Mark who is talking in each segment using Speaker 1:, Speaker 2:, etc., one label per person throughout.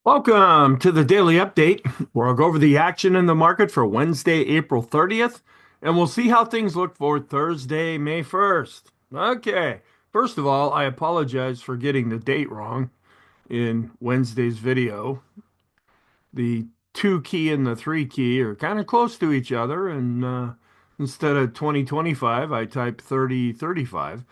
Speaker 1: Welcome to the daily update, where I'll go over the action in the market for Wednesday, April 30th, and we'll see how things look for Thursday, May 1st. Okay, first of all, I apologize for getting the date wrong in Wednesday's video. The 2 key and the 3 key are kind of close to each other, and instead of 2025, I typed 3035.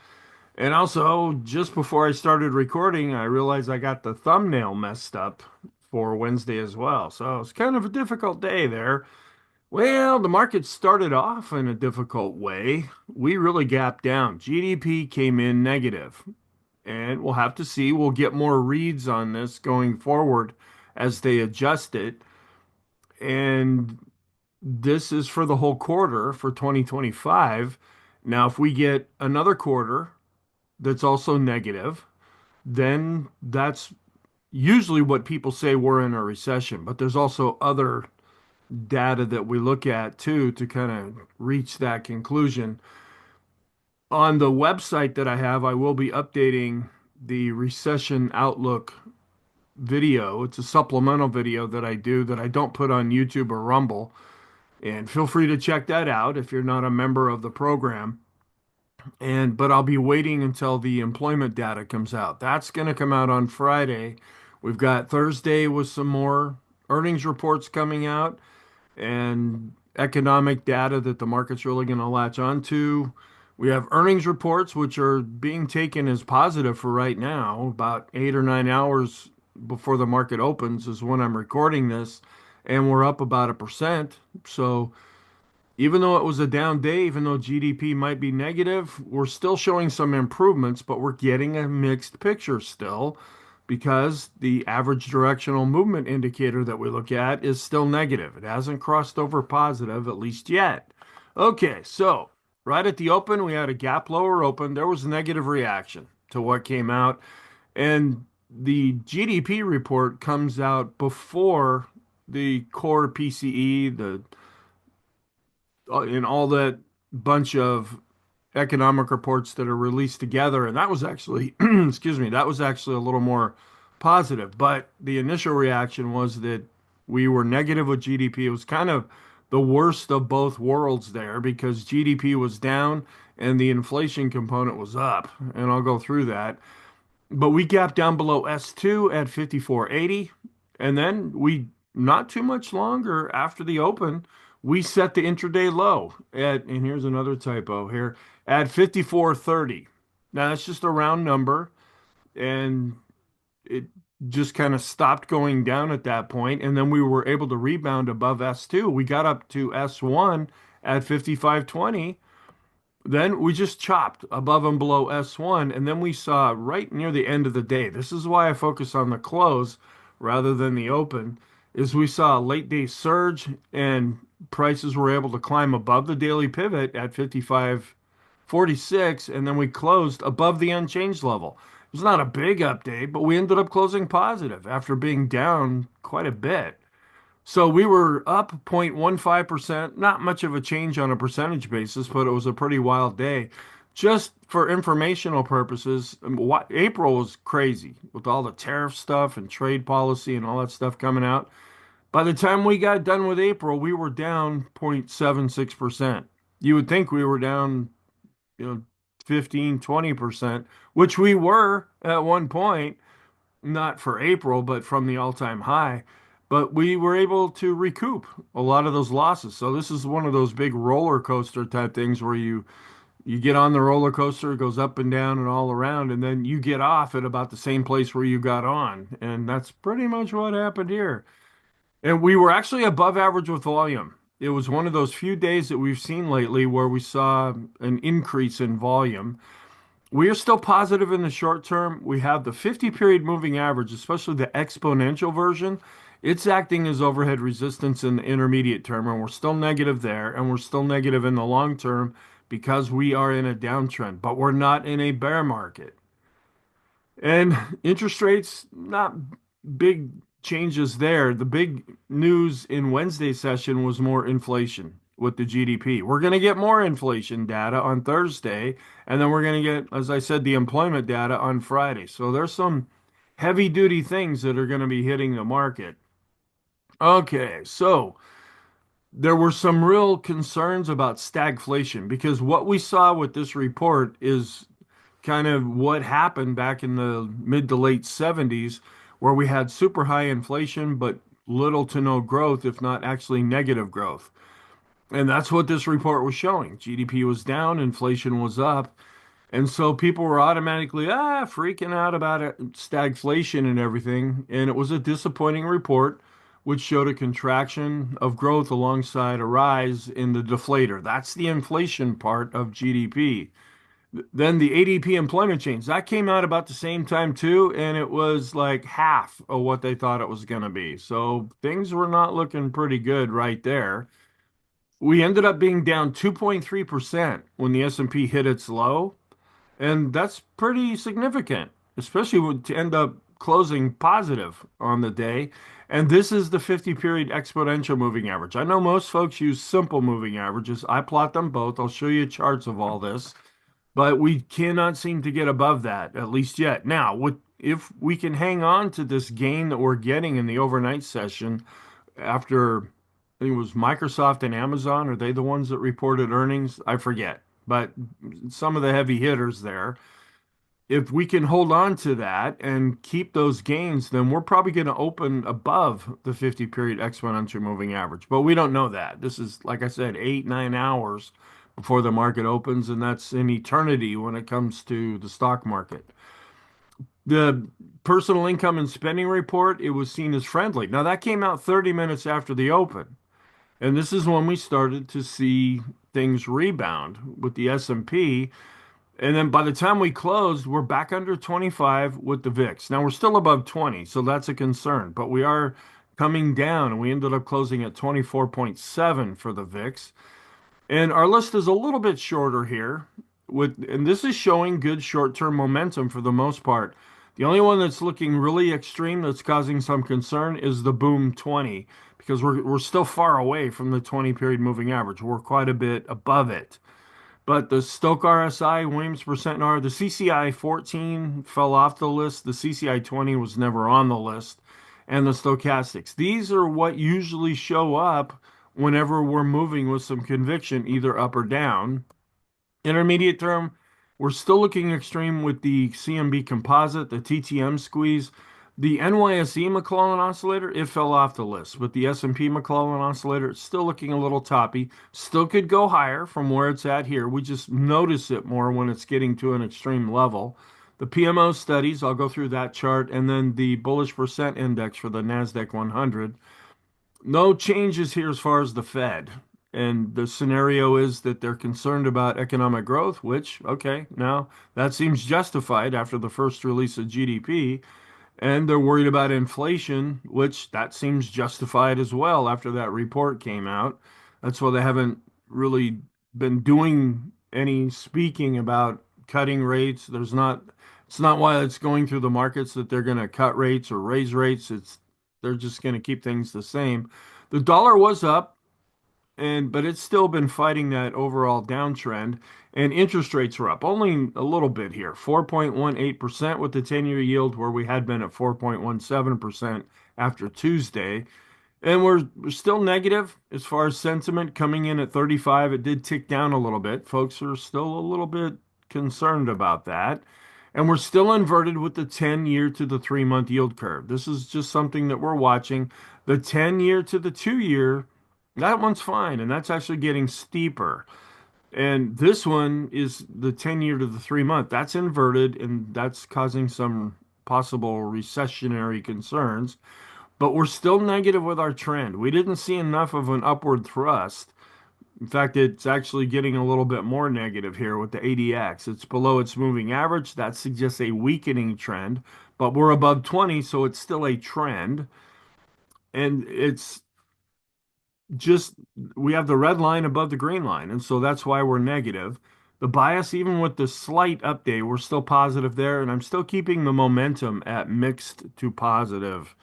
Speaker 1: And also, just before I started recording, I realized I got the thumbnail messed up for Wednesday as well. So it's kind of a difficult day there. Well, the market started off in a difficult way. We really gapped down. GDP came in negative, and we'll have to see. We'll get more reads on this going forward as they adjust it. And this is for the whole quarter for 2025. Now, if we get another quarter that's also negative, then that's usually what people say we're in a recession. But there's also other data that we look at too to kind of reach that conclusion. On the website that I have, I will be updating the recession outlook video. It's a supplemental video that I do that I don't put on YouTube or Rumble. And feel free to check that out if you're not a member of the program. But I'll be waiting until the employment data comes out. That's going to come out on Friday. We've got Thursday with some more earnings reports coming out and economic data that the market's really going to latch onto. We have earnings reports, which are being taken as positive for right now. About 8 or 9 hours before the market opens is when I'm recording this, and we're up about 1%. So even though it was a down day, even though GDP might be negative, we're still showing some improvements, but we're getting a mixed picture still because the average directional movement indicator that we look at is still negative. It hasn't crossed over positive, at least yet. Okay, so right at the open, we had a gap lower open. There was a negative reaction to what came out. And the GDP report comes out before the core PCE, and all that bunch of economic reports that are released together. And that was actually, excuse me, that was actually a little more positive. But the initial reaction was that we were negative with GDP. It was kind of the worst of both worlds there because GDP was down and the inflation component was up. And I'll go through that. But we gapped down below S2 at 54.80. And then not too much longer after the open, we set the intraday low and here's another typo here, at 54.30. Now that's just a round number, and it just kind of stopped going down at that point, and then we were able to rebound above S2. We got up to S1 at 55.20. Then we just chopped above and below S1, and then we saw right near the end of the day. This is why I focus on the close rather than the open, is we saw a late day surge and prices were able to climb above the daily pivot at 55.46, and then we closed above the unchanged level. It was not a big update, but we ended up closing positive after being down quite a bit. So we were up 0.15%, not much of a change on a percentage basis, but it was a pretty wild day. Just for informational purposes, April was crazy with all the tariff stuff and trade policy and all that stuff coming out. By the time we got done with April, we were down 0.76%. You would think we were down, 15, 20%, which we were at one point, not for April, but from the all-time high. But we were able to recoup a lot of those losses. So this is one of those big roller coaster type things where you get on the roller coaster, it goes up and down and all around, and then you get off at about the same place where you got on. And that's pretty much what happened here. And we were actually above average with volume. It was one of those few days that we've seen lately where we saw an increase in volume. We are still positive in the short term. We have the 50 period moving average, especially the exponential version. It's acting as overhead resistance in the intermediate term, and we're still negative there, and we're still negative in the long term because we are in a downtrend, but we're not in a bear market. And interest rates, not big changes there. The big news in Wednesday's session was more inflation with the GDP. We're going to get more inflation data on Thursday, and then we're going to get, as I said, the employment data on Friday. So there's some heavy duty things that are going to be hitting the market. Okay, so there were some real concerns about stagflation because what we saw with this report is kind of what happened back in the mid to late 70s, where we had super high inflation, but little to no growth, if not actually negative growth. And that's what this report was showing. GDP was down, inflation was up. And so people were automatically freaking out about it, stagflation and everything. And it was a disappointing report, which showed a contraction of growth alongside a rise in the deflator. That's the inflation part of GDP. Then the ADP employment change that came out about the same time too, and it was like half of what they thought it was going to be. So things were not looking pretty good right there. We ended up being down 2.3% when the S&P hit its low. And that's pretty significant, especially to end up closing positive on the day. And this is the 50 period exponential moving average. I know most folks use simple moving averages. I plot them both. I'll show you charts of all this, but we cannot seem to get above that, at least yet. Now, if we can hang on to this gain that we're getting in the overnight session after, I think it was Microsoft and Amazon, are they the ones that reported earnings? I forget, but some of the heavy hitters there. If we can hold on to that and keep those gains, then we're probably going to open above the 50 period exponential moving average. But we don't know that. This is, like I said, 8, 9 hours before the market opens, and that's an eternity when it comes to the stock market. The personal income and spending report, it was seen as friendly. Now, that came out 30 minutes after the open. And this is when we started to see things rebound with the S&P. And then by the time we closed, we're back under 25 with the VIX. Now we're still above 20, so that's a concern, but we are coming down and we ended up closing at 24.7 for the VIX. And our list is a little bit shorter here and this is showing good short-term momentum for the most part. The only one that's looking really extreme that's causing some concern is the boom 20 because we're still far away from the 20 period moving average. We're quite a bit above it. But the Stoke RSI, Williams percent R, the CCI 14 fell off the list. The CCI 20 was never on the list. And the stochastics. These are what usually show up whenever we're moving with some conviction, either up or down. Intermediate term, we're still looking extreme with the CMB composite, the TTM squeeze. The NYSE McClellan oscillator, it fell off the list, but the S&P McClellan oscillator, it's still looking a little toppy. Still could go higher from where it's at here. We just notice it more when it's getting to an extreme level. The PMO studies, I'll go through that chart, and then the bullish percent index for the NASDAQ 100. No changes here as far as the Fed. And the scenario is that they're concerned about economic growth, which, okay, now that seems justified after the first release of GDP. And they're worried about inflation, which that seems justified as well after that report came out. That's why they haven't really been doing any speaking about cutting rates. It's not why it's going through the markets that they're going to cut rates or raise rates. They're just going to keep things the same. The dollar was up, but it's still been fighting that overall downtrend. And interest rates are up only a little bit here, 4.18% with the 10-year yield, where we had been at 4.17% after Tuesday. And we're still negative as far as sentiment coming in at 35. It did tick down a little bit. Folks are still a little bit concerned about that. And we're still inverted with the 10-year to the 3-month yield curve. This is just something that we're watching. The 10-year to the 2-year, that one's fine, and that's actually getting steeper. And this one is the 10-year to the 3-month. That's inverted, and that's causing some possible recessionary concerns. But we're still negative with our trend. We didn't see enough of an upward thrust. In fact, it's actually getting a little bit more negative here with the ADX. It's below its moving average. That suggests a weakening trend, but we're above 20, so it's still a trend. And it's just we have the red line above the green line, and so that's why we're negative. The bias, even with the slight update, we're still positive there, and I'm still keeping the momentum at mixed to positive.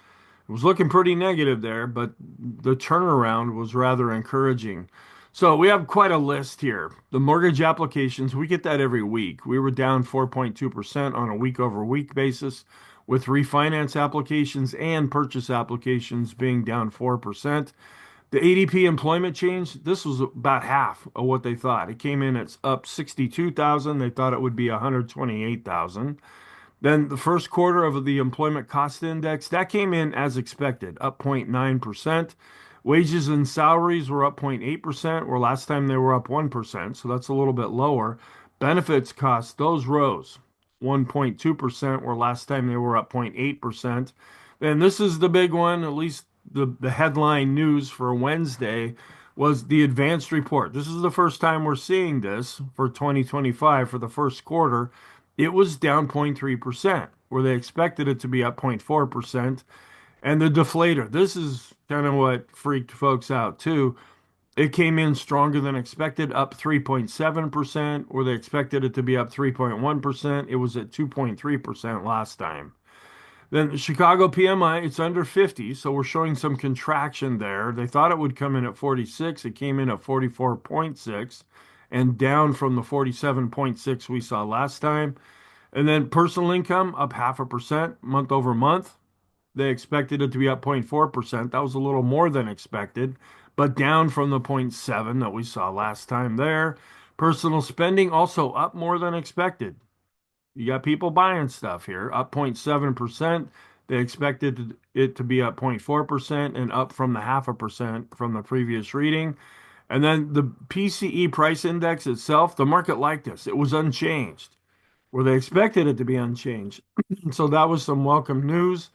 Speaker 1: It was looking pretty negative there, but the turnaround was rather encouraging. So we have quite a list here. The mortgage applications, we get that every week. We were down 4.2% on a week over week basis. with refinance applications and purchase applications being down 4%. The ADP employment change, this was about half of what they thought. It came in at up 62,000. They thought it would be 128,000. Then the first quarter of the employment cost index, that came in as expected, up 0.9%. Wages and salaries were up 0.8%, where last time they were up 1%, so that's a little bit lower. Benefits costs, those rose 1.2%, where last time they were up 0.8%. And this is the big one, at least the headline news for Wednesday was the advanced report. This is the first time we're seeing this for 2025 for the first quarter. It was down 0.3%, where they expected it to be up 0.4%. And the deflator, this is kind of what freaked folks out too. It came in stronger than expected, up 3.7%, where they expected it to be up 3.1%. It was at 2.3% last time. Then the Chicago PMI, it's under 50, so we're showing some contraction there. They thought it would come in at 46. It came in at 44.6 and down from the 47.6 we saw last time. And then personal income up 0.5% month over month. They expected it to be up 0.4%. That was a little more than expected, but down from the zero point 0.7 that we saw last time there. Personal spending also up more than expected. You got people buying stuff here, up 0.7%. They expected it to be up 0.4% and up from the 0.5% from the previous reading. And then the PCE price index itself, the market liked this. It was unchanged, where they expected it to be unchanged. So that was some welcome news.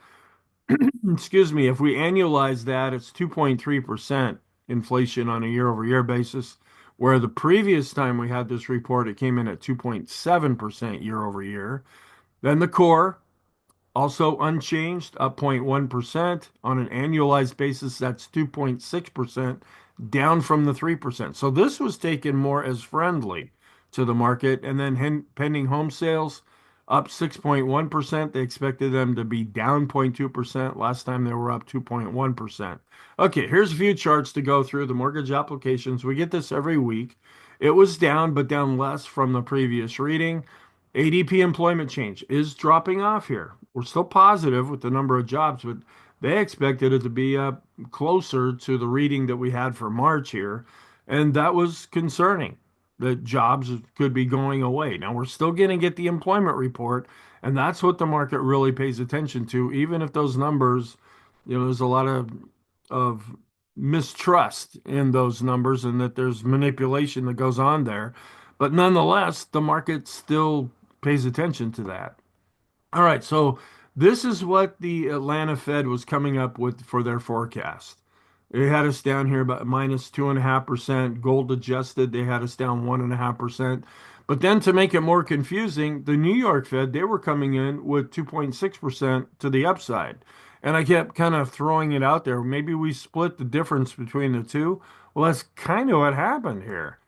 Speaker 1: Excuse me, if we annualize that, it's 2.3% inflation on a year over year basis, where the previous time we had this report, it came in at 2.7% year over year. Then the core, also unchanged, up 0.1%. On an annualized basis, that's 2.6%, down from the 3%. So this was taken more as friendly to the market. And then pending home sales, up 6.1%. They expected them to be down 0.2%. Last time they were up 2.1%. Okay, here's a few charts to go through the mortgage applications. We get this every week. It was down, but down less from the previous reading. ADP employment change is dropping off here. We're still positive with the number of jobs, but they expected it to be closer to the reading that we had for March here. And that was concerning that jobs could be going away. Now, we're still going to get the employment report, and that's what the market really pays attention to, even if those numbers, there's a lot of mistrust in those numbers and that there's manipulation that goes on there. But nonetheless, the market still pays attention to that. All right, so this is what the Atlanta Fed was coming up with for their forecast. They had us down here about minus 2.5%. Gold adjusted, they had us down 1.5%. But then to make it more confusing, the New York Fed, they were coming in with 2.6% to the upside. And I kept kind of throwing it out there. Maybe we split the difference between the two. Well, that's kind of what happened here,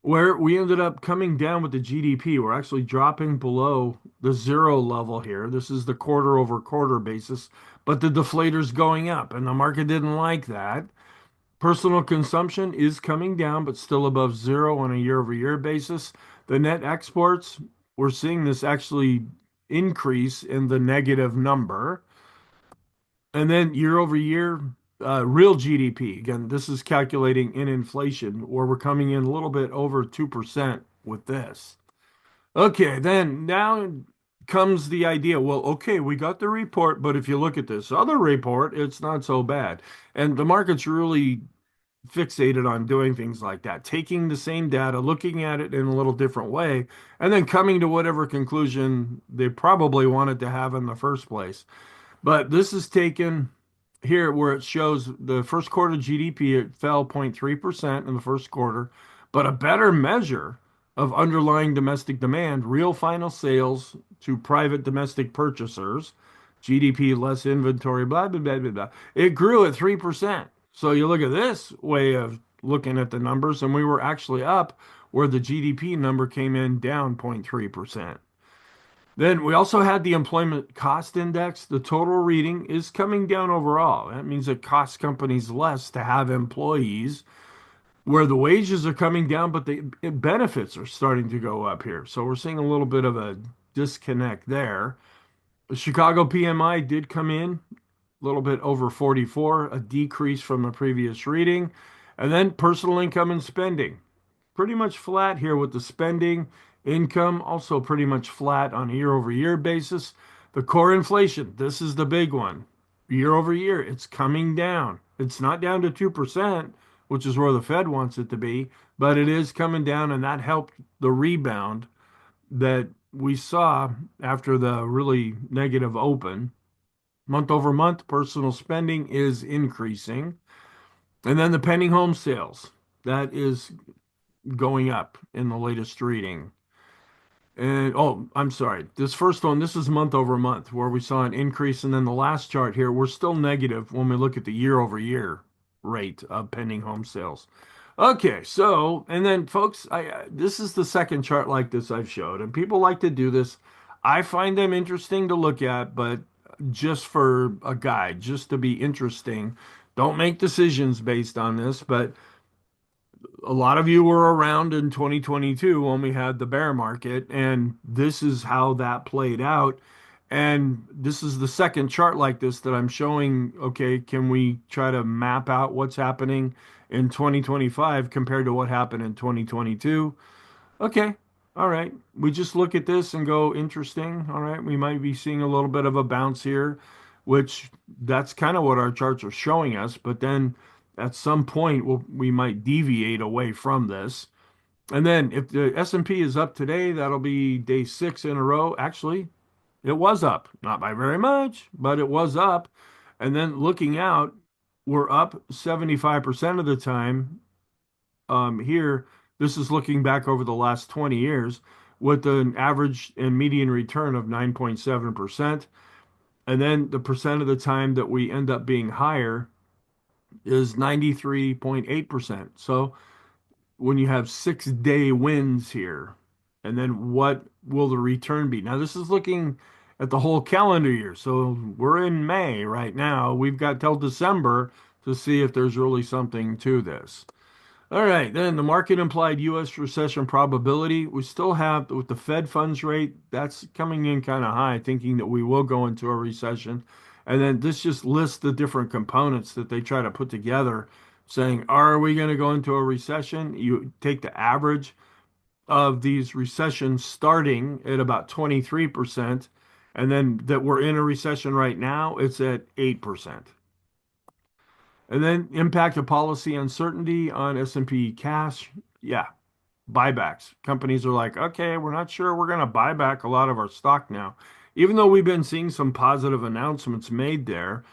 Speaker 1: where we ended up coming down with the GDP. We're actually dropping below the zero level here. This is the quarter over quarter basis, but the deflator's going up, and the market didn't like that. Personal consumption is coming down, but still above zero on a year over year basis. The net exports, we're seeing this actually increase in the negative number. And then year over year, real GDP, again, this is calculating in inflation, where we're coming in a little bit over 2% with this. Okay, then now comes the idea. Well, okay, we got the report, but if you look at this other report, it's not so bad. And the market's really fixated on doing things like that, taking the same data, looking at it in a little different way, and then coming to whatever conclusion they probably wanted to have in the first place. But this is taken here where it shows the first quarter GDP, it fell 0.3% in the first quarter, but a better measure of underlying domestic demand, real final sales to private domestic purchasers, GDP less inventory, blah, blah, blah, blah, blah. It grew at 3%. So you look at this way of looking at the numbers, and we were actually up where the GDP number came in down 0.3%. Then we also had the employment cost index. The total reading is coming down overall. That means it costs companies less to have employees, where the wages are coming down, but the benefits are starting to go up here. So we're seeing a little bit of a disconnect there. The Chicago PMI did come in a little bit over 44, a decrease from the previous reading. And then personal income and spending. Pretty much flat here with the spending. Income also pretty much flat on a year over year basis. The core inflation, this is the big one. Year over year, it's coming down. It's not down to 2%, which is where the Fed wants it to be, but it is coming down, and that helped the rebound that we saw after the really negative open. Month over month, personal spending is increasing. And then the pending home sales, that is going up in the latest reading. And oh, I'm sorry. This first one, this is month over month where we saw an increase. And then the last chart here, we're still negative when we look at the year over year rate of pending home sales. Okay, so and then folks, this is the second chart like this I've showed, and people like to do this. I find them interesting to look at, but just for a guide, just to be interesting. Don't make decisions based on this, but a lot of you were around in 2022 when we had the bear market, and this is how that played out. And this is the second chart like this that I'm showing. Okay, can we try to map out what's happening in 2025 compared to what happened in 2022? Okay, all right. We just look at this and go, interesting. All right, we might be seeing a little bit of a bounce here, which that's kind of what our charts are showing us. But then at some point, we might deviate away from this. And then if the S&P is up today, that'll be day six in a row. Actually, it was up, not by very much, but it was up. And then looking out, we're up 75% of the time here. This is looking back over the last 20 years with an average and median return of 9.7%. And then the percent of the time that we end up being higher is 93.8%. So when you have 6 day wins here, and then what will the return be? Now, this is looking at the whole calendar year. So we're in May right now. We've got till December to see if there's really something to this. All right, then the market implied U.S. recession probability. We still have with the Fed funds rate, that's coming in kind of high, thinking that we will go into a recession. And then this just lists the different components that they try to put together, saying, are we going to go into a recession? You take the average of these recessions starting at about 23%, and then that we're in a recession right now, it's at 8%. And then impact of policy uncertainty on S&P cash. Yeah, buybacks. Companies are like, okay, we're not sure we're going to buy back a lot of our stock now. Even though we've been seeing some positive announcements made there,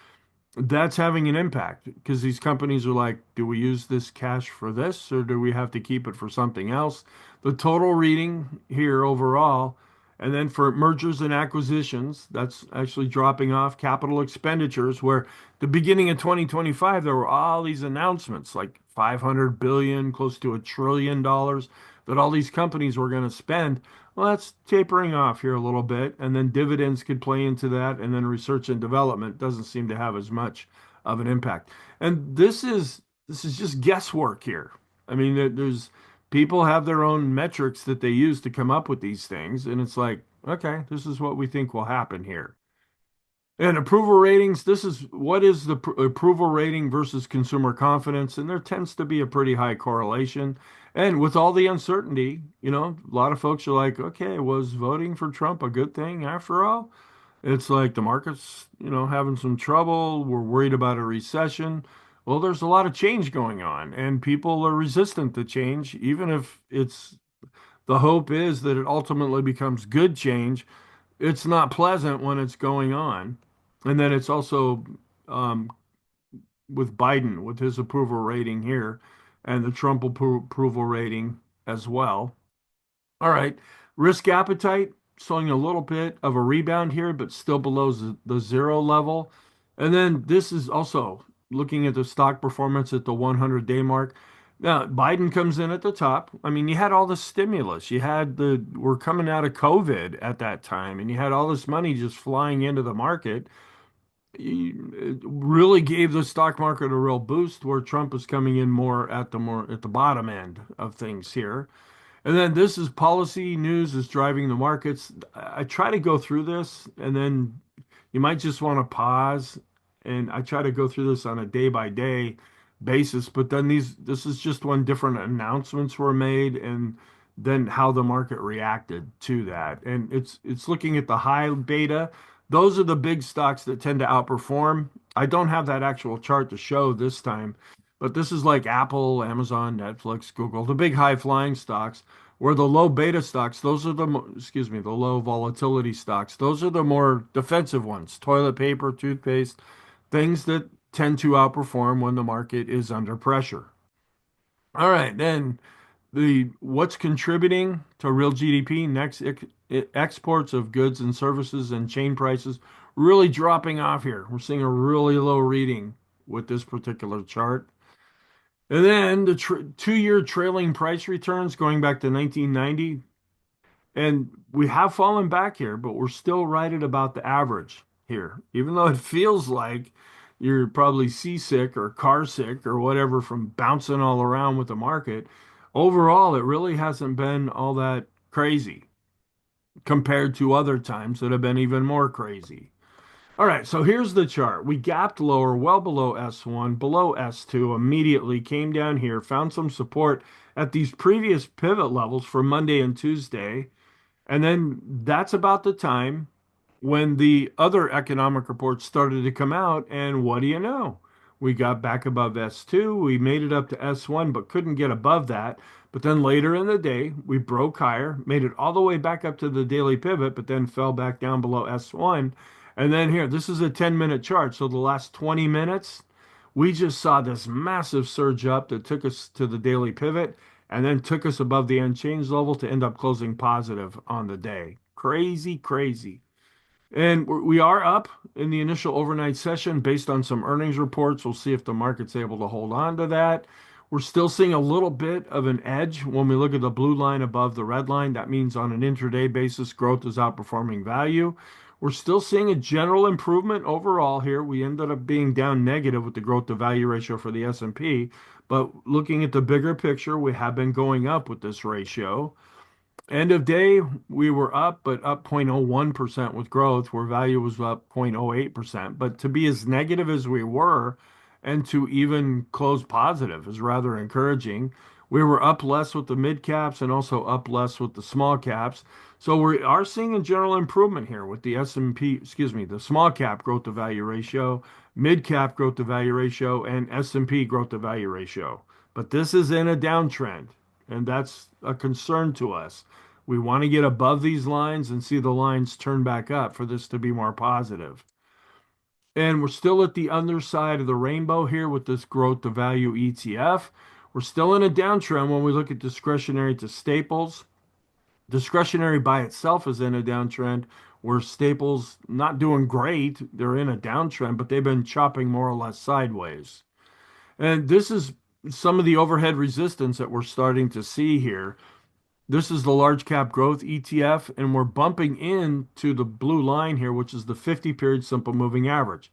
Speaker 1: that's having an impact because these companies are like, do we use this cash for this or do we have to keep it for something else? The total reading here overall, and then for mergers and acquisitions, that's actually dropping off capital expenditures, where the beginning of 2025, there were all these announcements like 500 billion, close to $1 trillion that all these companies were going to spend. Well, that's tapering off here a little bit, and then dividends could play into that, and then research and development doesn't seem to have as much of an impact. And this is just guesswork here. I mean, there's people have their own metrics that they use to come up with these things, and it's like, okay, this is what we think will happen here. And approval ratings, this is what is the approval rating versus consumer confidence, and there tends to be a pretty high correlation. And with all the uncertainty, a lot of folks are like, okay, was voting for Trump a good thing after all? It's like the market's, having some trouble. We're worried about a recession. Well, there's a lot of change going on, and people are resistant to change, even if it's the hope is that it ultimately becomes good change. It's not pleasant when it's going on. And then it's also um, with Biden, with his approval rating here, and the Trump approval rating as well. All right. Risk appetite showing a little bit of a rebound here, but still below the zero level. And then this is also looking at the stock performance at the 100-day mark. Now, Biden comes in at the top. I mean, you had all the stimulus. We're coming out of COVID at that time, and you had all this money just flying into the market. It really gave the stock market a real boost where Trump is coming in more at the bottom end of things here. And then this is policy news is driving the markets. I try to go through this and then you might just want to pause. And I try to go through this on a day by day basis. But then this is just when different announcements were made and then how the market reacted to that. And it's looking at the high beta. Those are the big stocks that tend to outperform. I don't have that actual chart to show this time, but this is like Apple, Amazon, Netflix, Google, the big high flying stocks. Where the low beta stocks, those are excuse me, the low volatility stocks. Those are the more defensive ones. Toilet paper, toothpaste, things that tend to outperform when the market is under pressure. All right, then the what's contributing to real GDP next exports of goods and services and chain prices really dropping off here. We're seeing a really low reading with this particular chart. And then the 2 year trailing price returns going back to 1990. And we have fallen back here, but we're still right at about the average here. Even though it feels like you're probably seasick or car sick or whatever from bouncing all around with the market, overall, it really hasn't been all that crazy compared to other times that have been even more crazy. All right, so here's the chart. We gapped lower, well below S1, below S2, immediately came down here, found some support at these previous pivot levels for Monday and Tuesday. And then that's about the time when the other economic reports started to come out. And what do you know? We got back above S2. We made it up to S1, but couldn't get above that. But then later in the day, we broke higher, made it all the way back up to the daily pivot, but then fell back down below S1. And then here, this is a 10-minute chart. So the last 20 minutes, we just saw this massive surge up that took us to the daily pivot and then took us above the unchanged level to end up closing positive on the day. Crazy, crazy. And we are up in the initial overnight session based on some earnings reports. We'll see if the market's able to hold on to that. We're still seeing a little bit of an edge when we look at the blue line above the red line. That means on an intraday basis, growth is outperforming value. We're still seeing a general improvement overall here. We ended up being down negative with the growth to value ratio for the S&P, but looking at the bigger picture, we have been going up with this ratio. End of day, we were up, but up 0.01% with growth, where value was up 0.08%. But to be as negative as we were and to even close positive is rather encouraging. We were up less with the mid caps and also up less with the small caps. So we are seeing a general improvement here with the S&P, excuse me, the small cap growth to value ratio, mid cap growth to value ratio, and S&P growth to value ratio. But this is in a downtrend, and that's a concern to us. We want to get above these lines and see the lines turn back up for this to be more positive. And we're still at the underside of the rainbow here with this growth to value ETF. We're still in a downtrend when we look at discretionary to staples. Discretionary by itself is in a downtrend, where staples not doing great. They're in a downtrend, but they've been chopping more or less sideways. And this is some of the overhead resistance that we're starting to see here. This is the large cap growth ETF, and we're bumping into the blue line here, which is the 50-period simple moving average.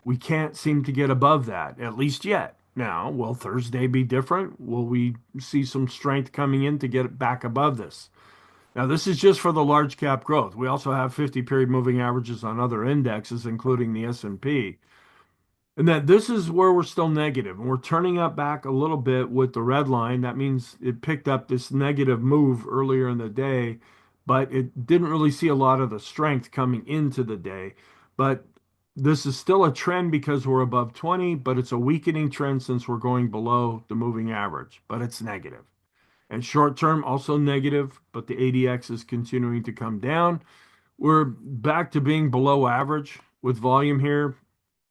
Speaker 1: We can't seem to get above that, at least yet. Now, will Thursday be different? Will we see some strength coming in to get it back above this? Now, this is just for the large cap growth. We also have 50-period moving averages on other indexes, including the S&P. And that this is where we're still negative, and we're turning up back a little bit with the red line. That means it picked up this negative move earlier in the day, but it didn't really see a lot of the strength coming into the day. But this is still a trend because we're above 20, but it's a weakening trend since we're going below the moving average, but it's negative. And short term, also negative, but the ADX is continuing to come down. We're back to being below average with volume here.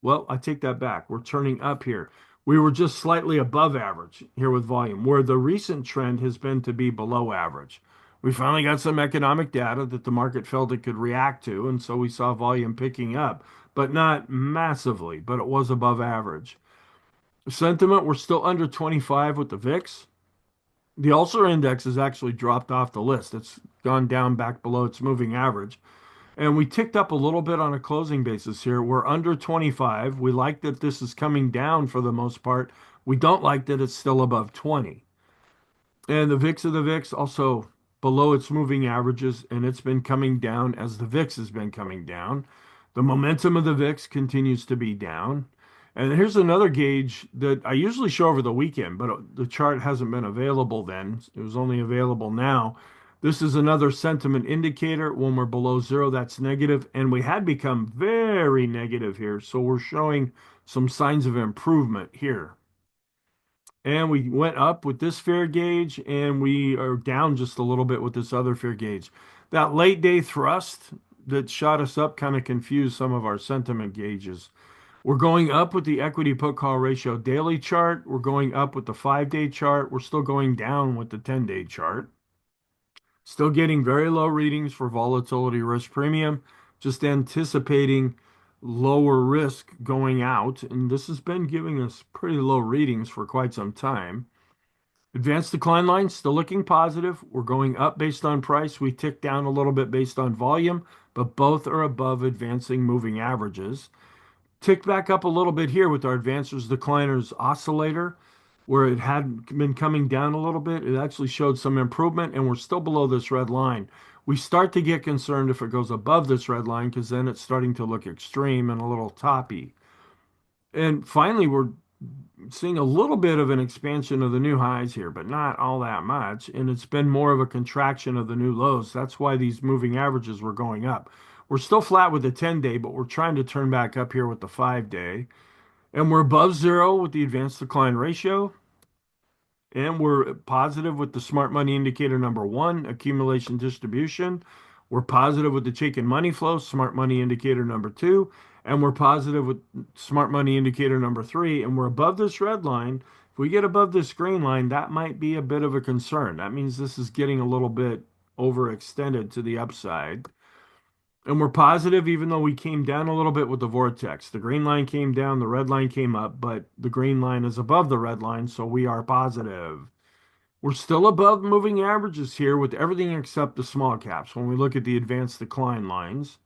Speaker 1: Well, I take that back. We're turning up here. We were just slightly above average here with volume, where the recent trend has been to be below average. We finally got some economic data that the market felt it could react to, and so we saw volume picking up, but not massively, but it was above average. Sentiment, we're still under 25 with the VIX. The Ulcer Index has actually dropped off the list. It's gone down back below its moving average. And we ticked up a little bit on a closing basis here. We're under 25. We like that this is coming down for the most part. We don't like that it's still above 20. And the VIX of the VIX also below its moving averages, and it's been coming down as the VIX has been coming down. The momentum of the VIX continues to be down. And here's another gauge that I usually show over the weekend, but the chart hasn't been available then. It was only available now. This is another sentiment indicator. When we're below zero, that's negative, and we had become very negative here. So we're showing some signs of improvement here. And we went up with this fear gauge, and we are down just a little bit with this other fear gauge. That late day thrust that shot us up kind of confused some of our sentiment gauges. We're going up with the equity put call ratio daily chart. We're going up with the 5-day chart. We're still going down with the 10-day chart. Still getting very low readings for volatility risk premium, just anticipating lower risk going out. And this has been giving us pretty low readings for quite some time. Advanced decline line still looking positive. We're going up based on price. We tick down a little bit based on volume, but both are above advancing moving averages. Tick back up a little bit here with our advancers decliners oscillator, where it had been coming down a little bit. It actually showed some improvement, and we're still below this red line. We start to get concerned if it goes above this red line, because then it's starting to look extreme and a little toppy. And finally, we're seeing a little bit of an expansion of the new highs here, but not all that much. And it's been more of a contraction of the new lows. That's why these moving averages were going up. We're still flat with the 10-day, but we're trying to turn back up here with the 5-day. And we're above zero with the advanced decline ratio. And we're positive with the smart money indicator number one, accumulation distribution. We're positive with the Chaikin money flow, smart money indicator number two. And we're positive with smart money indicator number three. And we're above this red line. If we get above this green line, that might be a bit of a concern. That means this is getting a little bit overextended to the upside. And we're positive even though we came down a little bit with the vortex. The green line came down, the red line came up, but the green line is above the red line, so we are positive. We're still above moving averages here with everything except the small caps when we look at the advanced decline lines.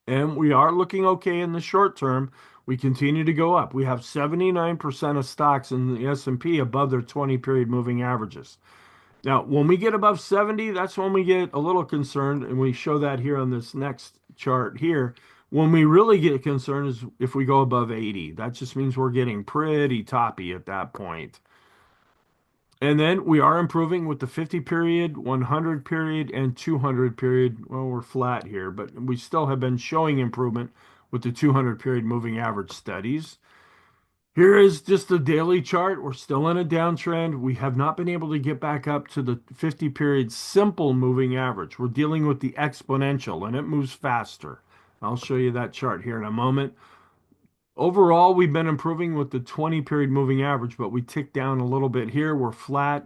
Speaker 1: And we are looking okay in the short term. We continue to go up. We have 79% of stocks in the S&P above their 20-period moving averages. Now, when we get above 70, that's when we get a little concerned, and we show that here on this next chart here. When we really get concerned is if we go above 80. That just means we're getting pretty toppy at that point. And then we are improving with the 50 period, 100 period, and 200 period. Well, we're flat here, but we still have been showing improvement with the 200 period moving average studies. Here is just the daily chart. We're still in a downtrend. We have not been able to get back up to the 50 period simple moving average. We're dealing with the exponential and it moves faster. I'll show you that chart here in a moment. Overall, we've been improving with the 20 period moving average, but we ticked down a little bit here. We're flat,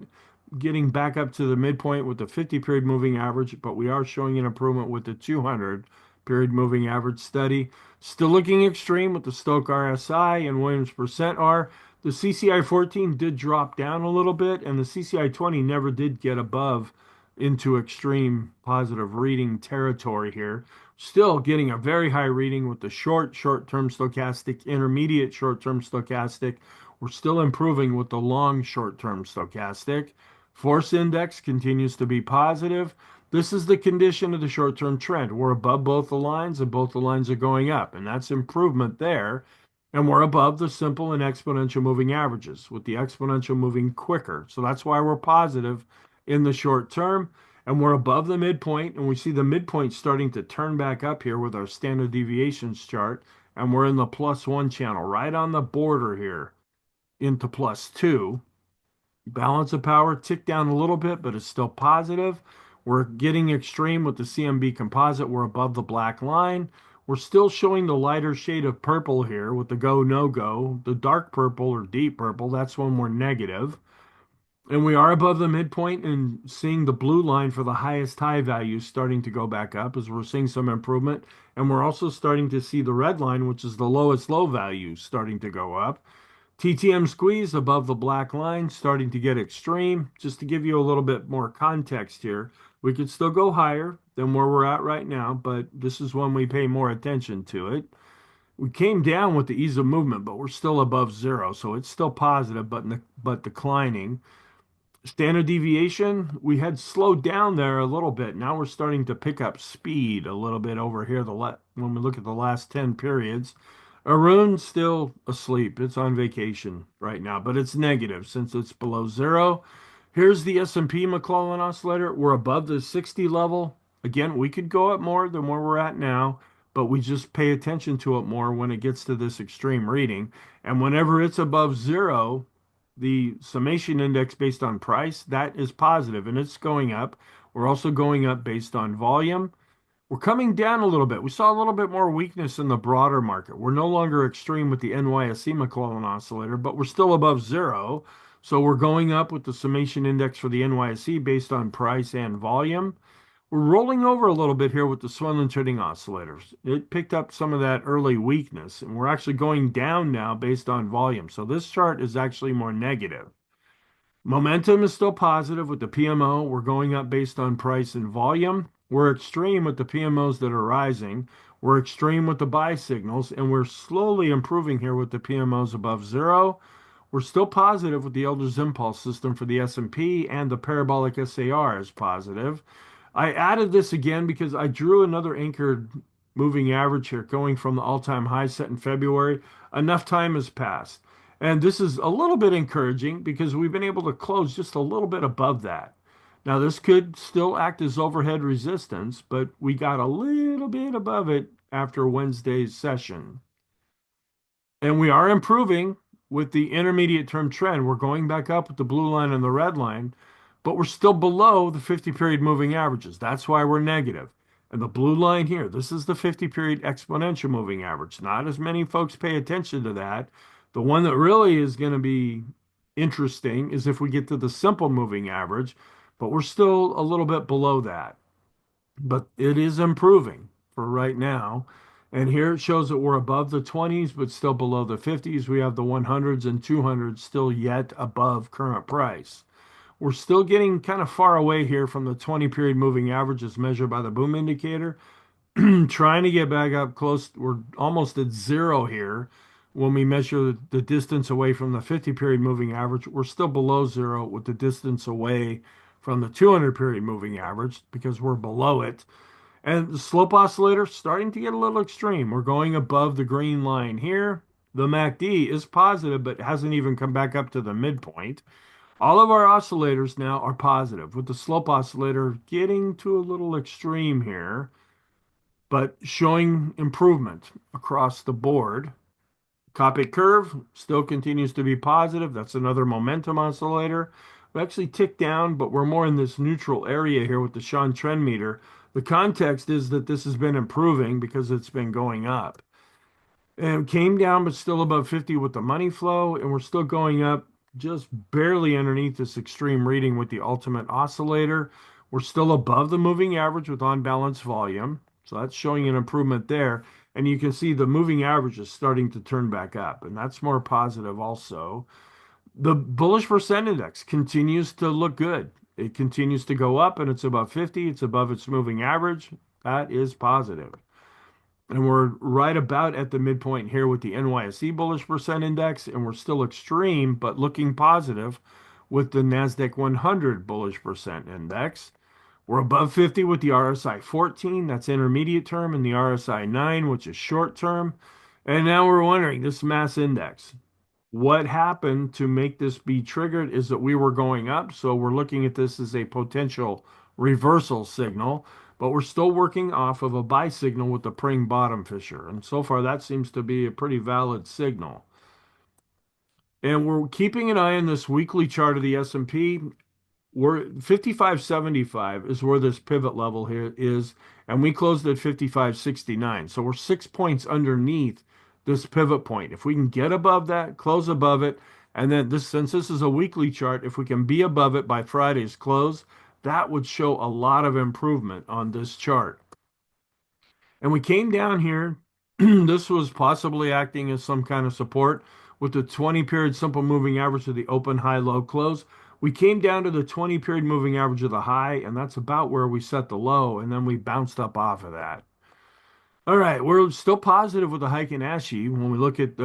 Speaker 1: getting back up to the midpoint with the 50 period moving average, but we are showing an improvement with the 200 period moving average study. Still looking extreme with the Stochk RSI and Williams percent R. The CCI 14 did drop down a little bit, and the CCI 20 never did get above into extreme positive reading territory here. Still getting a very high reading with the short-term stochastic, intermediate short-term stochastic. We're still improving with the long short-term stochastic. Force index continues to be positive. This is the condition of the short-term trend. We're above both the lines and both the lines are going up, and that's improvement there. And we're above the simple and exponential moving averages, with the exponential moving quicker. So that's why we're positive in the short term. And we're above the midpoint, and we see the midpoint starting to turn back up here with our standard deviations chart. And we're in the +1 channel, right on the border here into +2. Balance of power ticked down a little bit, but it's still positive. We're getting extreme with the CMB composite. We're above the black line. We're still showing the lighter shade of purple here with the go, no go. The dark purple or deep purple, that's when we're negative. And we are above the midpoint and seeing the blue line for the highest high values starting to go back up as we're seeing some improvement. And we're also starting to see the red line, which is the lowest low value, starting to go up. TTM squeeze above the black line, starting to get extreme. Just to give you a little bit more context here, we could still go higher than where we're at right now, but this is when we pay more attention to it. We came down with the ease of movement, but we're still above zero, so it's still positive, but declining. Standard deviation, we had slowed down there a little bit. Now we're starting to pick up speed a little bit over here. When we look at the last 10 periods, Arun's still asleep. It's on vacation right now, but it's negative since it's below zero. Here's the S&P McClellan oscillator. We're above the 60 level. Again, we could go up more than where we're at now, but we just pay attention to it more when it gets to this extreme reading. And whenever it's above zero, the summation index based on price, that is positive and it's going up. We're also going up based on volume. We're coming down a little bit. We saw a little bit more weakness in the broader market. We're no longer extreme with the NYSE McClellan oscillator, but we're still above zero. So we're going up with the summation index for the NYSE based on price and volume. We're rolling over a little bit here with the Swindler trading oscillators. It picked up some of that early weakness, and we're actually going down now based on volume. So this chart is actually more negative. Momentum is still positive with the PMO. We're going up based on price and volume. We're extreme with the PMOs that are rising. We're extreme with the buy signals, and we're slowly improving here with the PMOs above zero. We're still positive with the Elder's Impulse system for the S&P, and the parabolic SAR is positive. I added this again because I drew another anchored moving average here going from the all-time high set in February. Enough time has passed. And this is a little bit encouraging because we've been able to close just a little bit above that. Now, this could still act as overhead resistance, but we got a little bit above it after Wednesday's session. And we are improving with the intermediate term trend. We're going back up with the blue line and the red line, but we're still below the 50 period moving averages. That's why we're negative. And the blue line here, this is the 50 period exponential moving average. Not as many folks pay attention to that. The one that really is going to be interesting is if we get to the simple moving average, but we're still a little bit below that. But it is improving for right now. And here it shows that we're above the 20s, but still below the 50s. We have the 100s and 200s still yet above current price. We're still getting kind of far away here from the 20 period moving averages measured by the boom indicator. Trying to get back up close. We're almost at zero here. When we measure the distance away from the 50 period moving average, we're still below zero with the distance away from the 200 period moving average because we're below it. And the slope oscillator starting to get a little extreme. We're going above the green line here. The MACD is positive, but hasn't even come back up to the midpoint. All of our oscillators now are positive, with the slope oscillator getting to a little extreme here, but showing improvement across the board. Copic curve still continues to be positive. That's another momentum oscillator. We actually ticked down, but we're more in this neutral area here with the Sean trend meter. The context is that this has been improving because it's been going up. And came down, but still above 50 with the money flow, and we're still going up just barely underneath this extreme reading with the ultimate oscillator. We're still above the moving average with on-balance volume, so that's showing an improvement there. And you can see the moving average is starting to turn back up, and that's more positive also. The bullish percent index continues to look good. It continues to go up, and it's above 50. It's above its moving average. That is positive. And we're right about at the midpoint here with the NYSE bullish percent index, and we're still extreme, but looking positive with the NASDAQ 100 bullish percent index. We're above 50 with the RSI 14, that's intermediate term, and the RSI 9, which is short term. And now we're wondering, this mass index, what happened to make this be triggered is that we were going up. So we're looking at this as a potential reversal signal, but we're still working off of a buy signal with the praying bottom fisher. And so far, that seems to be a pretty valid signal. And we're keeping an eye on this weekly chart of the S&P. We're 55.75 is where this pivot level here is, and we closed at 55.69. So we're 6 points underneath this pivot point. If we can get above that, close above it, and then this, since this is a weekly chart, if we can be above it by Friday's close, that would show a lot of improvement on this chart. And we came down here. This was possibly acting as some kind of support with the 20 period simple moving average of the open, high, low, close. We came down to the 20 period moving average of the high, and that's about where we set the low, and then we bounced up off of that. All right, we're still positive with the Heikin Ashi when we look at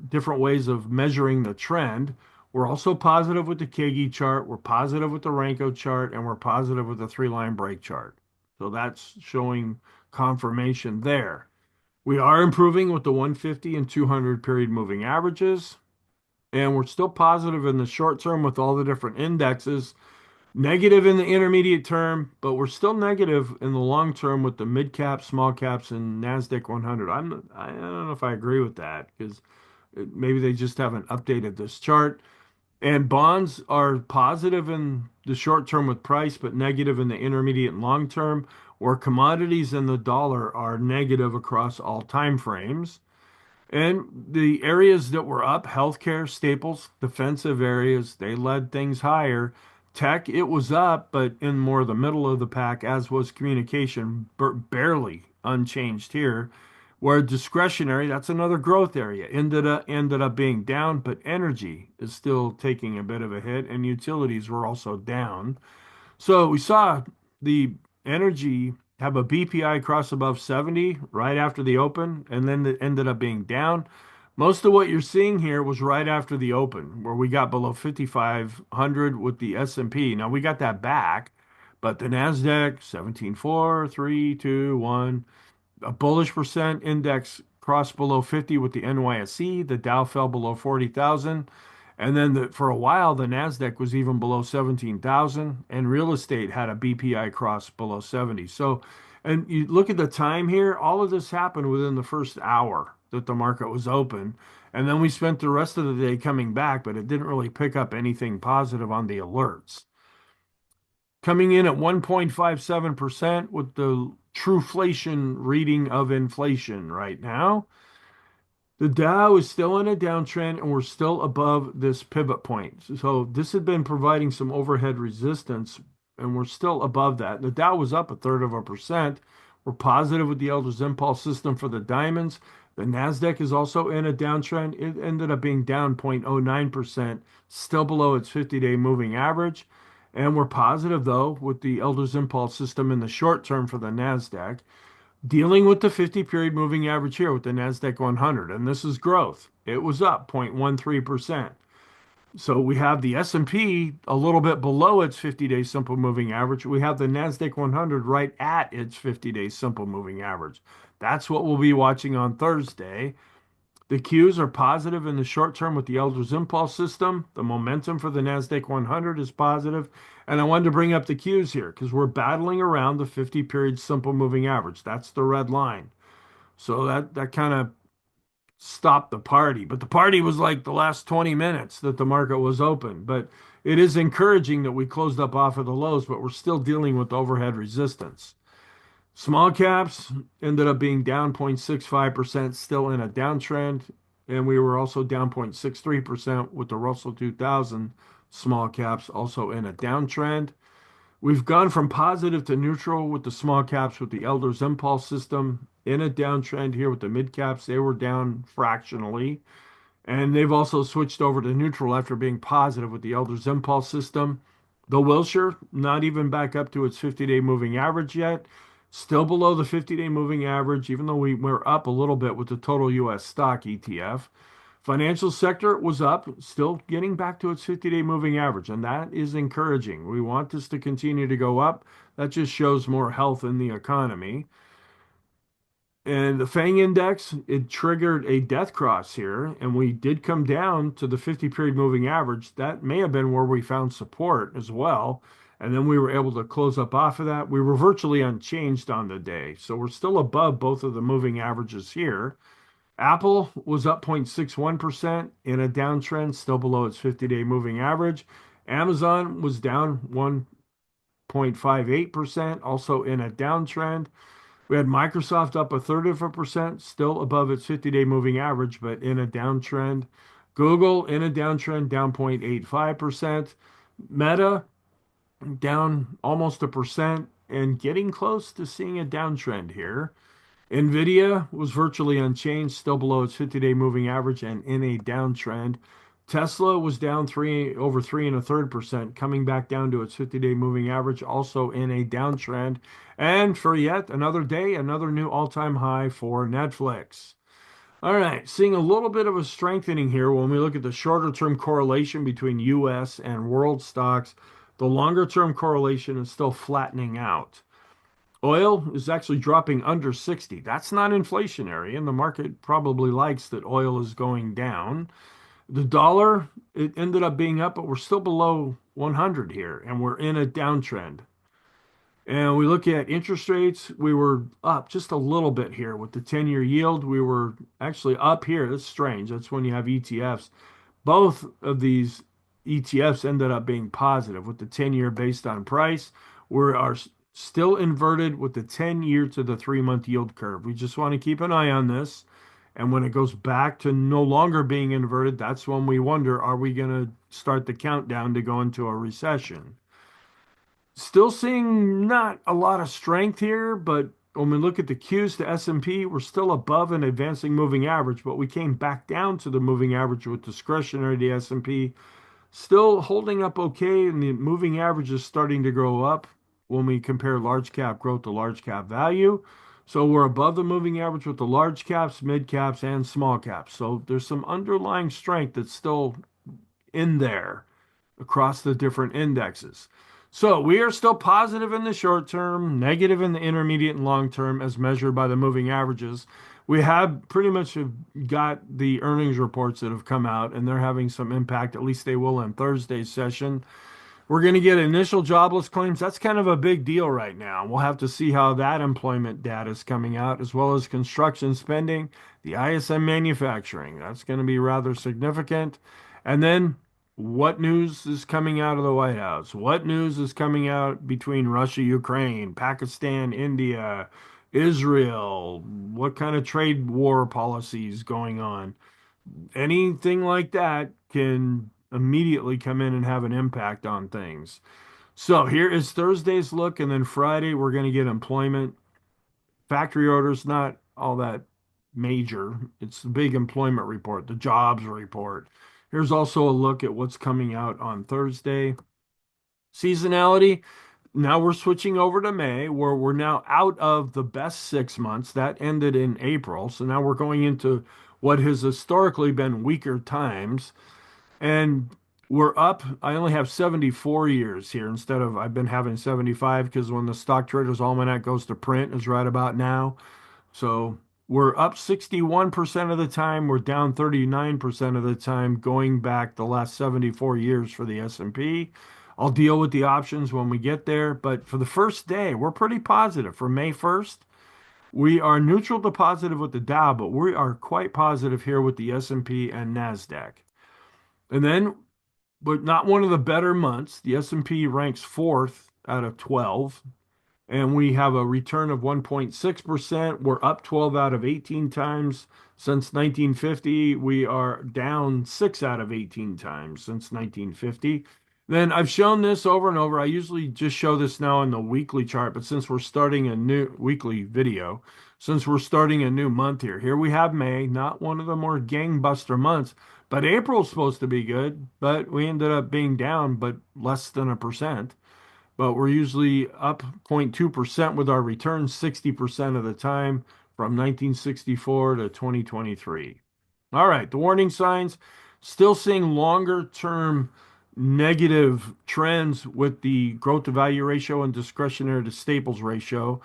Speaker 1: different ways of measuring the trend. We're also positive with the Kagi chart, we're positive with the Renko chart, and we're positive with the three-line break chart. So that's showing confirmation there. We are improving with the 150 and 200 period moving averages, and we're still positive in the short term with all the different indexes. Negative in the intermediate term, but we're still negative in the long term with the mid caps, small caps, and Nasdaq 100. I don't know if I agree with that because maybe they just haven't updated this chart. And bonds are positive in the short term with price, but negative in the intermediate and long term, where commodities and the dollar are negative across all time frames. And the areas that were up, healthcare, staples, defensive areas, they led things higher. Tech, it was up, but in more the middle of the pack, as was communication, barely unchanged here. Where discretionary, that's another growth area, ended up being down, but energy is still taking a bit of a hit, and utilities were also down. So we saw the energy have a BPI cross above 70 right after the open, and then it ended up being down. Most of what you're seeing here was right after the open, where we got below 5,500 with the S&P. Now we got that back, but the Nasdaq 17.4, 3, 2, 1 a bullish percent index crossed below 50 with the NYSE. The Dow fell below 40,000. And then for a while, the NASDAQ was even below 17,000, and real estate had a BPI cross below 70. So, and you look at the time here, all of this happened within the first hour that the market was open. And then we spent the rest of the day coming back, but it didn't really pick up anything positive on the alerts. Coming in at 1.57% with the trueflation reading of inflation right now. The Dow is still in a downtrend and we're still above this pivot point. So this had been providing some overhead resistance and we're still above that. The Dow was up 1/3%. We're positive with the Elder's Impulse system for the diamonds. The Nasdaq is also in a downtrend. It ended up being down 0.09%, still below its 50-day moving average. And we're positive though with the Elder's Impulse system in the short term for the Nasdaq dealing with the 50 period moving average here with the NASDAQ 100, and this is growth. It was up 0.13%. So we have the S&P a little bit below its 50-day simple moving average. We have the NASDAQ 100 right at its 50-day simple moving average. That's what we'll be watching on Thursday. The Qs are positive in the short term with the Elder's Impulse system. The momentum for the NASDAQ 100 is positive. And I wanted to bring up the Qs here because we're battling around the 50 period simple moving average. That's the red line. So that kind of stopped the party. But the party was like the last 20 minutes that the market was open. But it is encouraging that we closed up off of the lows, but we're still dealing with overhead resistance. Small caps ended up being down 0.65%, still in a downtrend. And we were also down 0.63% with the Russell 2000 small caps also in a downtrend. We've gone from positive to neutral with the small caps with the Elder's Impulse system in a downtrend here with the mid caps. They were down fractionally. And they've also switched over to neutral after being positive with the Elder's Impulse system. The Wilshire, not even back up to its 50-day moving average yet. Still below the 50-day moving average, even though we're up a little bit with the total U.S. stock ETF. Financial sector was up, still getting back to its 50-day moving average, and that is encouraging. We want this to continue to go up. That just shows more health in the economy. And the FANG index, it triggered a death cross here, and we did come down to the 50 period moving average. That may have been where we found support as well. And then we were able to close up off of that. We were virtually unchanged on the day. So we're still above both of the moving averages here. Apple was up 0.61% in a downtrend, still below its 50-day moving average. Amazon was down 1.58%, also in a downtrend. We had Microsoft up 1/3%, still above its 50-day moving average, but in a downtrend. Google in a downtrend, down 0.85%. Meta down almost 1% and getting close to seeing a downtrend here. Nvidia was virtually unchanged, still below its 50-day moving average and in a downtrend. Tesla was down over 3.33%, coming back down to its 50-day moving average, also in a downtrend. And for yet another day, another new all-time high for Netflix. All right, seeing a little bit of a strengthening here when we look at the shorter term correlation between US and world stocks. The longer term correlation is still flattening out. Oil is actually dropping under 60. That's not inflationary, and the market probably likes that oil is going down. The dollar, it ended up being up, but we're still below 100 here, and we're in a downtrend. And we look at interest rates, we were up just a little bit here with the 10-year yield. We were actually up here. That's strange. That's when you have ETFs. Both of these ETFs ended up being positive with the 10-year based on price. We are still inverted with the 10-year to the 3-month yield curve. We just want to keep an eye on this. And when it goes back to no longer being inverted, that's when we wonder, are we going to start the countdown to go into a recession? Still seeing not a lot of strength here, but when we look at the Qs to S&P, we're still above an advancing moving average, but we came back down to the moving average with discretionary to S&P. Still holding up okay, and the moving average is starting to grow up when we compare large cap growth to large cap value. So we're above the moving average with the large caps, mid caps, and small caps. So there's some underlying strength that's still in there across the different indexes. So we are still positive in the short term, negative in the intermediate and long term as measured by the moving averages. We have pretty much got the earnings reports that have come out, and they're having some impact. At least they will in Thursday's session. We're going to get initial jobless claims. That's kind of a big deal right now. We'll have to see how that employment data is coming out, as well as construction spending, the ISM manufacturing. That's going to be rather significant. And then what news is coming out of the White House? What news is coming out between Russia, Ukraine, Pakistan, India, Israel? What kind of trade war policies going on? Anything like that can immediately come in and have an impact on things. So here is Thursday's look, and then Friday we're going to get employment. Factory orders, not all that major. It's the big employment report, the jobs report. Here's also a look at what's coming out on Thursday. Seasonality. Now we're switching over to May, where we're now out of the best 6 months. That ended in April. So now we're going into what has historically been weaker times. And we're up. I only have 74 years here instead of I've been having 75 because when the Stock Traders Almanac goes to print is right about now. So we're up 61% of the time. We're down 39% of the time going back the last 74 years for the S&P. I'll deal with the options when we get there. But for the first day, we're pretty positive. For May 1st, we are neutral to positive with the Dow, but we are quite positive here with the S&P and NASDAQ. And then, but not one of the better months. The S&P ranks fourth out of 12, and we have a return of 1.6%. We're up 12 out of 18 times since 1950. We are down 6 out of 18 times since 1950. Then I've shown this over and over. I usually just show this now in the weekly chart, but since we're starting a new weekly video, since we're starting a new month here we have May, not one of the more gangbuster months, but April's supposed to be good, but we ended up being down, but less than a percent. But we're usually up 0.2% with our returns 60% of the time from 1964 to 2023. All right, the warning signs, still seeing longer term negative trends with the growth to value ratio and discretionary to staples ratio.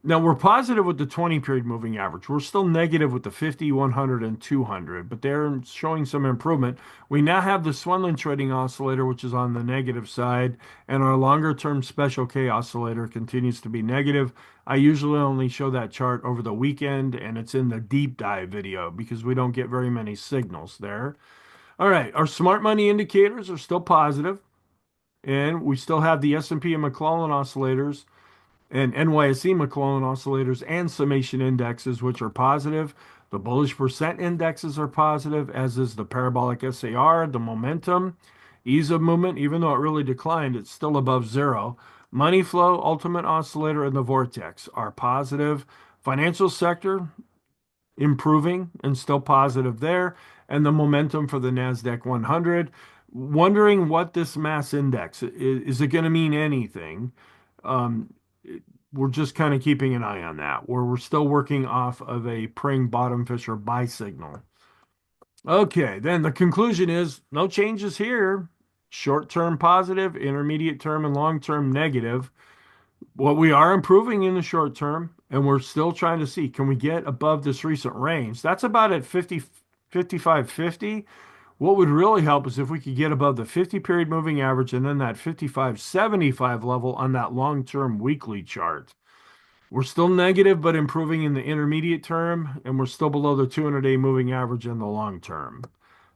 Speaker 1: Now we're positive with the 20 period moving average. We're still negative with the 50, 100, and 200, but they're showing some improvement. We now have the Swinland trading oscillator, which is on the negative side, and our longer term special K oscillator continues to be negative. I usually only show that chart over the weekend, and it's in the deep dive video because we don't get very many signals there. All right, our smart money indicators are still positive, and we still have the S&P and McClellan oscillators and NYSE McClellan oscillators and summation indexes, which are positive. The bullish percent indexes are positive, as is the parabolic SAR, the momentum, ease of movement, even though it really declined, it's still above zero. Money flow, ultimate oscillator, and the vortex are positive. Financial sector, improving and still positive there. And the momentum for the NASDAQ 100. Wondering what this mass index is it going to mean anything? Um, we're just kind of keeping an eye on that, where we're still working off of a praying bottom fisher buy signal. Okay, then the conclusion is no changes here. Short term positive, intermediate term and long term negative. What we are improving in the short term, and we're still trying to see, can we get above this recent range? That's about at 50, 55.50. What would really help is if we could get above the 50 period moving average and then that 55.75 level on that long-term weekly chart. We're still negative, but improving in the intermediate term, and we're still below the 200-day moving average in the long term.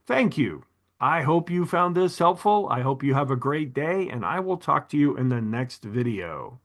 Speaker 1: Thank you. I hope you found this helpful. I hope you have a great day, and I will talk to you in the next video.